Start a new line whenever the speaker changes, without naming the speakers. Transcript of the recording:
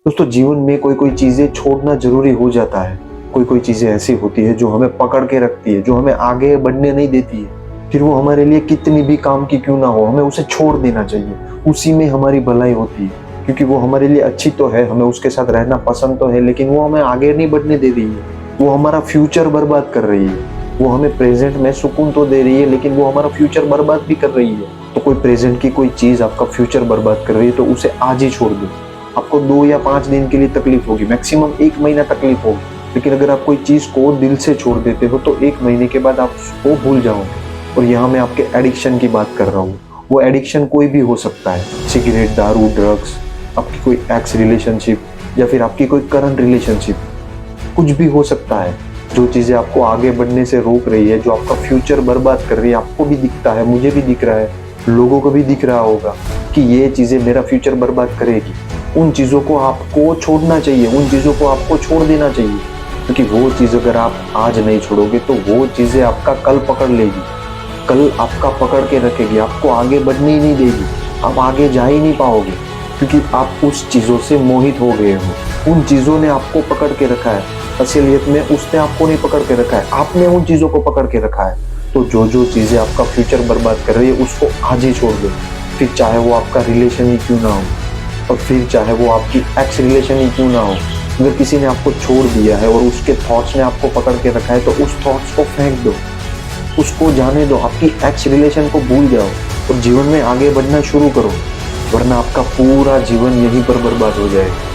दोस्तों जीवन में कोई कोई चीजें छोड़ना जरूरी हो जाता है। कोई कोई चीजें ऐसी होती है जो हमें पकड़ के रखती है, जो हमें आगे बढ़ने नहीं देती है। फिर वो हमारे लिए कितनी भी काम की क्यों ना हो, हमें उसे छोड़ देना चाहिए। उसी में हमारी भलाई होती है, क्योंकि वो हमारे लिए अच्छी तो है, हमें उसके साथ रहना पसंद तो है, लेकिन वो हमें आगे नहीं बढ़ने दे रही है। वो हमारा फ्यूचर बर्बाद कर रही है। वो हमें प्रेजेंट में सुकून तो दे रही है, लेकिन वो हमारा फ्यूचर बर्बाद भी कर रही है। तो कोई प्रेजेंट की कोई चीज आपका फ्यूचर बर्बाद कर रही है तो उसे आज ही छोड़ दो। आपको 2 या 5 दिन के लिए तकलीफ होगी, मैक्सिमम 1 महीना तकलीफ होगी, लेकिन अगर आप कोई चीज को दिल से छोड़ देते हो तो 1 महीने के बाद आप उसको भूल जाओगे। और यहाँ मैं आपके एडिक्शन की बात कर रहा हूँ। वो एडिक्शन कोई भी हो सकता है, सिगरेट, दारू, ड्रग्स, आपकी कोई एक्स रिलेशनशिप या फिर आपकी कोई करंट रिलेशनशिप, कुछ भी हो सकता है। जो चीजें आपको आगे बढ़ने से रोक रही है, जो आपका फ्यूचर बर्बाद कर रही है, आपको भी दिखता है, मुझे भी दिख रहा है, लोगों को भी दिख रहा होगा कि ये चीजें मेरा फ्यूचर बर्बाद करेगी। उन चीजों को आपको छोड़ना चाहिए, उन चीजों को आपको छोड़ देना चाहिए, क्योंकि वो चीज अगर आप आज नहीं छोड़ोगे तो वो चीजें आपका कल पकड़ लेगी। कल आपका पकड़ के रखेगी, आपको आगे बढ़ने ही नहीं देगी। आप आगे जा ही नहीं पाओगे, क्योंकि आप उस चीजों से मोहित हो गए हो। उन चीजों ने आपको पकड़ के रखा है। असलियत में उसने आपको नहीं पकड़ के रखा है, आपने उन चीजों को पकड़ के रखा है। तो जो जो चीजें आपका फ्यूचर बर्बाद कर रही है उसको आज ही छोड़ दो। फिर चाहे वो आपका रिलेशन ही क्यों ना हो, और फिर चाहे वो आपकी एक्स रिलेशन ही क्यों ना हो। अगर किसी ने आपको छोड़ दिया है और उसके थॉट्स ने आपको पकड़ के रखा है तो उस थॉट्स को फेंक दो, उसको जाने दो। आपकी एक्स रिलेशन को भूल जाओ और जीवन में आगे बढ़ना शुरू करो, वरना आपका पूरा जीवन यहीं पर बर्बाद हो जाएगा।